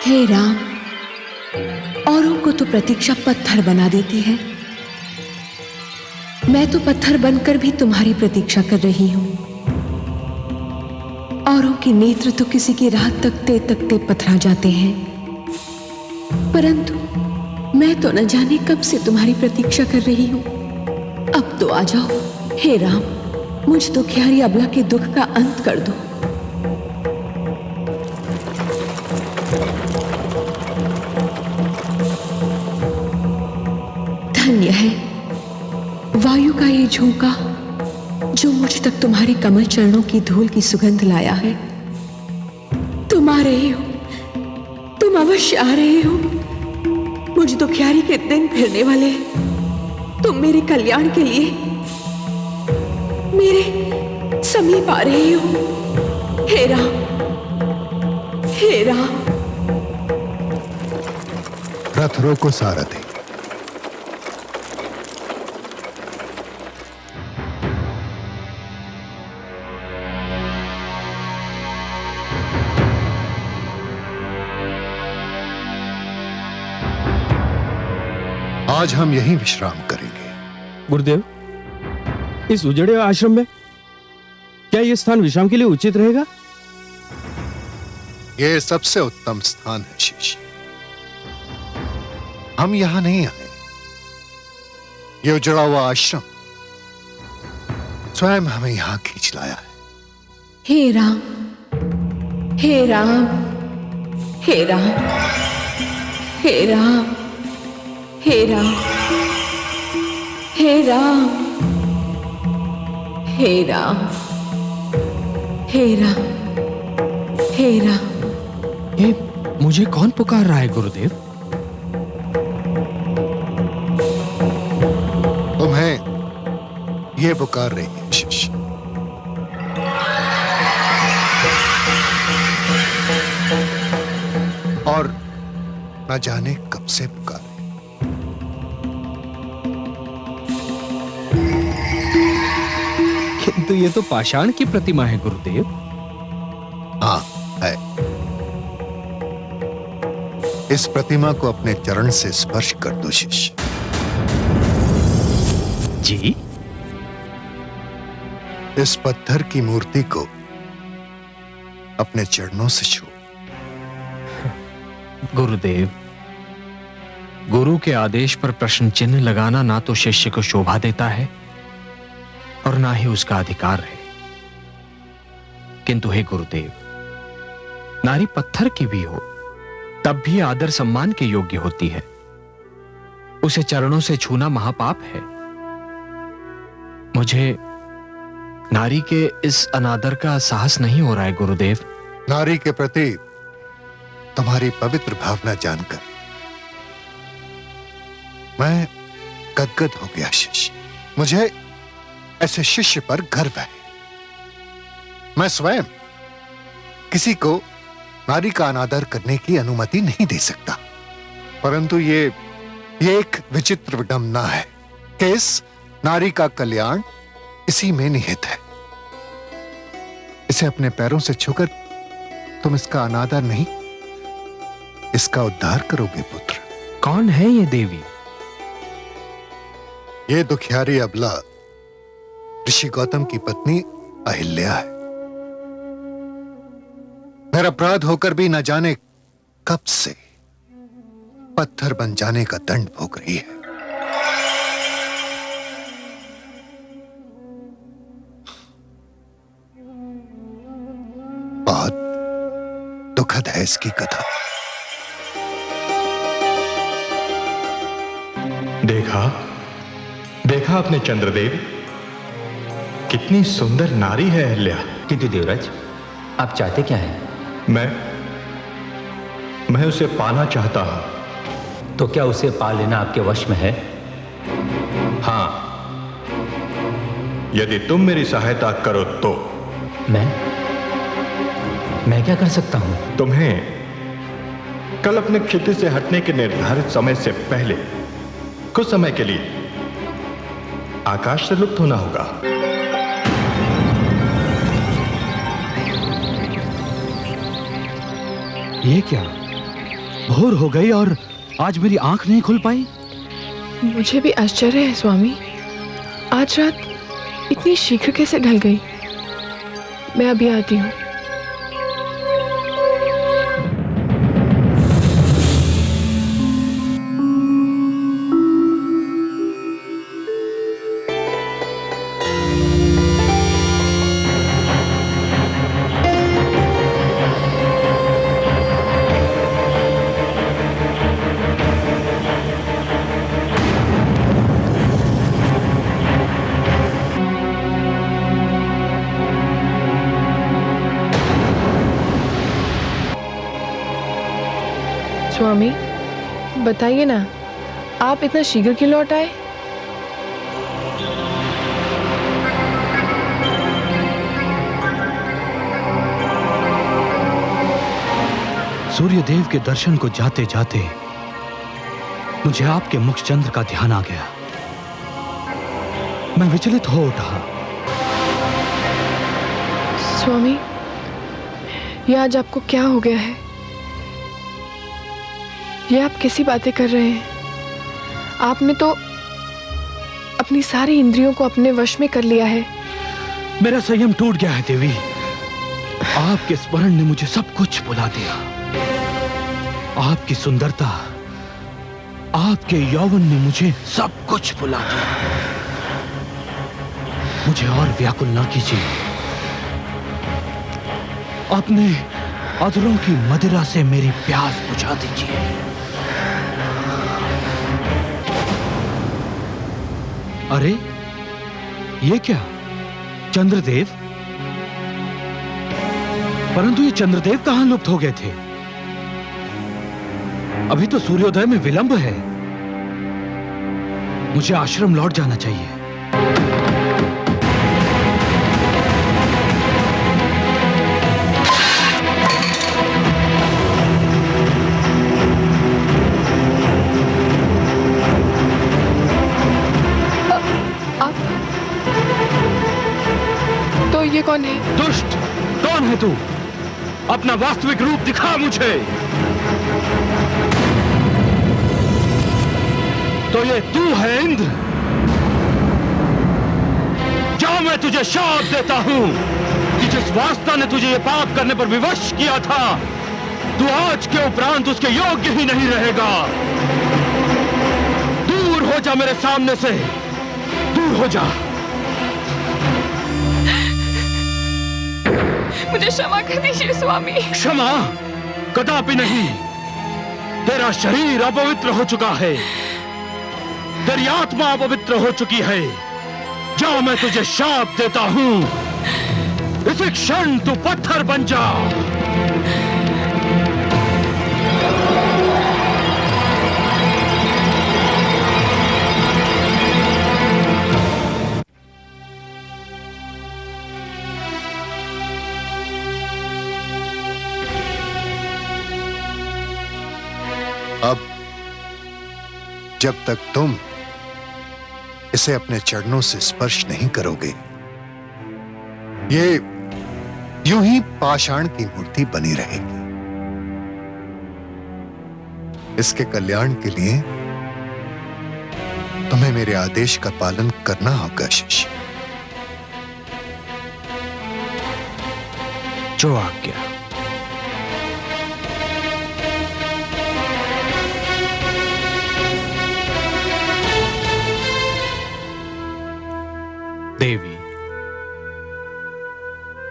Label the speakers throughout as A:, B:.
A: हे राम, औरों को तो प्रतीक्षा पत्थर बना देती है, मैं तो पत्थर बनकर भी तुम्हारी प्रतीक्षा कर रही हूं। औरों के नेत्र तो किसी की राह तकते तकते पथरा जाते हैं, परंतु मैं तो न जाने कब से तुम्हारी प्रतीक्षा कर रही हूं। अब तो आ जाओ हे राम, मुझ दुखियारी अबला के दुख का अंत कर दो। धन्य है वायु का ये झोंका जो मुझ तक तुम्हारे कमल चरणों की धूल की सुगंध लाया है। तुम आ रहे हो, तुम अवश्य आ रहे हो। मुझ दुखियारी के दिन फिरने वाले हैं। तुम मेरे कल्याण के लिए मेरे समीप आ रहे हो। हे राम, हे राम।
B: रथ रोको सारथी। आज हम यहीं विश्राम करेंगे।
C: गुरुदेव, इस उजड़े आश्रम में क्या यह स्थान विश्राम के लिए उचित रहेगा?
B: यह सबसे उत्तम स्थान है शिष्य। हम यहां नहीं आए, यह उजड़ा हुआ आश्रम स्वयं हमें यहां खींच लाया है।
A: हे राम, हे राम, हे राम, हे राम, हे राम, हे राम, हे राम, हे राम, हे राम।
C: ये मुझे कौन पुकार रहा है गुरुदेव?
B: तुम्हें यह पुकार रही है शिष्य। और न जाने कब से पुकार।
C: किंतु ये तो पाषाण की प्रतिमा है गुरुदेव।
B: हाँ है। इस प्रतिमा को अपने चरण से स्पर्श कर दो शिष्य।
C: जी?
B: इस पत्थर की मूर्ति को अपने चरणों से छू।
C: गुरुदेव, गुरु के आदेश पर प्रश्न चिन्ह लगाना ना तो शिष्य को शोभा देता है और ना ही उसका अधिकार है। किंतु हे गुरुदेव, नारी पत्थर की भी हो तब भी आदर सम्मान के योग्य होती है। उसे चरणों से छूना महापाप है। मुझे नारी के इस अनादर का साहस नहीं हो रहा है गुरुदेव।
B: नारी के प्रति तुम्हारी पवित्र भावना जानकर मैं गदगद हो गया शिष्य। मुझे ऐसे शिष्य पर गर्व है। मैं स्वयं किसी को नारी का अनादर करने की अनुमति नहीं दे सकता, परंतु ये एक विचित्र विडंबना है कि इस नारी का कल्याण इसी में निहित है। इसे अपने पैरों से छूकर तुम इसका अनादर नहीं, इसका उद्धार करोगे पुत्र।
C: कौन है ये देवी?
B: ये दुखियारी अबला ऋषि गौतम की पत्नी अहिल्या है। निरपराध होकर भी न जाने कब से पत्थर बन जाने का दंड भोग रही है। बहुत दुखद है इसकी कथा।
D: देखा आपने चंद्रदेव, कितनी सुंदर नारी है अहिल्या।
E: किंतु देवराज, आप चाहते क्या हैं?
D: मैं उसे पाना चाहता हूं।
E: तो क्या उसे पा लेना आपके वश में है?
D: हां, यदि तुम मेरी सहायता करो तो।
E: मैं क्या कर सकता हूं?
D: तुम्हें कल अपने क्षितिज से हटने के निर्धारित समय से पहले कुछ समय के लिए आकाश से लुप्त होना होगा।
C: ये क्या?
F: भोर हो गई और आज मेरी आंख नहीं खुल पाई।
G: मुझे भी आश्चर्य है स्वामी, आज रात इतनी शीघ्र कैसे ढल गई। मैं अभी आती हूँ। स्वामी बताइए ना, आप इतना शीघ्र क्यों लौट आए?
F: सूर्यदेव के दर्शन को जाते जाते मुझे आपके मुखचंद्र का ध्यान आ गया। मैं विचलित हो उठा।
G: स्वामी, ये आज आपको क्या हो गया है? ये आप कैसी बातें कर रहे हैं? आपने तो अपनी सारी इंद्रियों को अपने वश में कर लिया है।
F: मेरा संयम टूट गया है देवी। आपके स्मरण ने मुझे सब कुछ भुला दिया। आपकी सुंदरता, आपके यौवन ने मुझे सब कुछ भुला दिया। मुझे और व्याकुल ना कीजिए। अपने अधरों की मदिरा से मेरी प्यास बुझा दीजिए। अरे ये क्या, चंद्रदेव? परंतु ये चंद्रदेव कहां लुप्त हो गए थे? अभी तो सूर्योदय में विलंब है। मुझे आश्रम लौट जाना चाहिए।
G: ये कौन है?
F: दुष्ट, कौन है तू? अपना वास्तविक रूप दिखा मुझे। तो ये तू है इंद्र? जा, मैं तुझे शाप देता हूं कि जिस वास्ता ने तुझे ये पाप करने पर विवश किया था, तू आज के उपरांत उसके योग्य ही नहीं रहेगा। दूर हो जा मेरे सामने से, दूर हो जा।
G: मुझे क्षमा कर दीजिए स्वामी।
F: क्षमा कदापि नहीं। तेरा शरीर अपवित्र हो चुका है, तेरी आत्मा अपवित्र हो चुकी है। जा, मैं तुझे शाप देता हूं, इसी क्षण तू पत्थर बन जा।
B: अब जब तक तुम इसे अपने चरणों से स्पर्श नहीं करोगे, ये यूं ही पाषाण की मूर्ति बनी रहेगी। इसके कल्याण के लिए तुम्हें मेरे आदेश का पालन करना होगा शिष्य।
C: जो आज्ञा। देवी,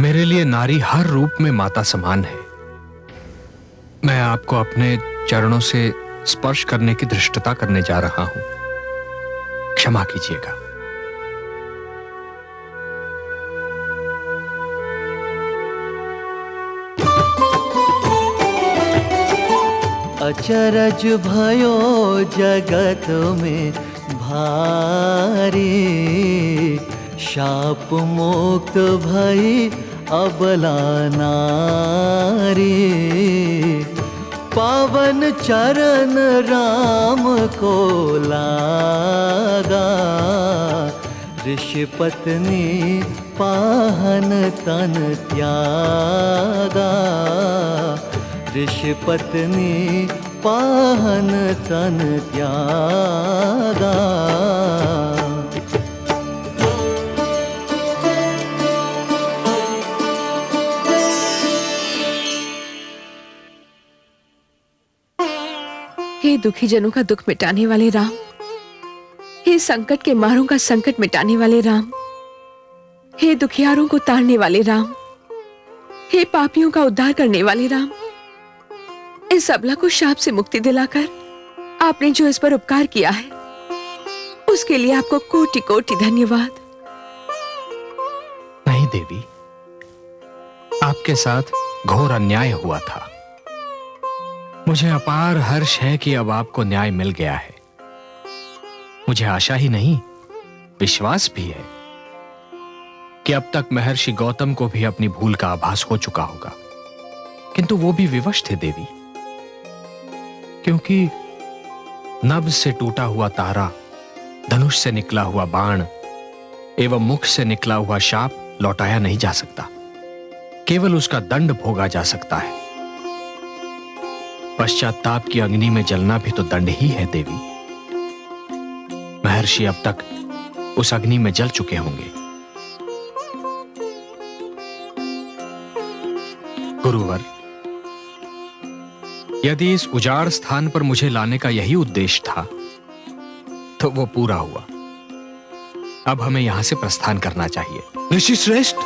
C: मेरे लिए नारी हर रूप में माता समान है। मैं आपको अपने चरणों से स्पर्श करने की धृष्टता करने जा रहा हूं, क्षमा कीजिएगा।
H: अचरज भयो जगत में भारी, शाप मुक्त भई अबला नारी। पावन चरण राम को लागा, ऋषि पत्नी पाहन तन त्यागा। ऋषि पत्नी पाहन तन त्यागा।
A: हे दुखी जनों का दुख मिटाने वाले राम, हे संकट के मारों का संकट मिटाने वाले राम, हे दुखियारों को तारने वाले राम, हे पापियों का उद्धार करने वाले राम, इस अबला को शाप से मुक्ति दिलाकर आपने जो इस पर उपकार किया है उसके लिए आपको कोटि कोटि धन्यवाद।
C: नहीं देवी, आपके साथ घोर अन्याय हुआ था। मुझे अपार हर्ष है कि अब आपको न्याय मिल गया है। मुझे आशा ही नहीं, विश्वास भी है कि अब तक महर्षि गौतम को भी अपनी भूल का आभास हो चुका होगा, किंतु वो भी विवश थे देवी, क्योंकि नभ से टूटा हुआ तारा, धनुष से निकला हुआ बाण एवं मुख से निकला हुआ शाप लौटाया नहीं जा सकता, केवल उसका दंड भोगा जा सकता है। पश्चाताप की अग्नि में जलना भी तो दंड ही है देवी। महर्षि अब तक उस अग्नि में जल चुके होंगे। गुरुवर, यदि इस उजाड़ स्थान पर मुझे लाने का यही उद्देश्य था तो वो पूरा हुआ। अब हमें यहां से प्रस्थान करना चाहिए।
B: ऋषि श्रेष्ठ,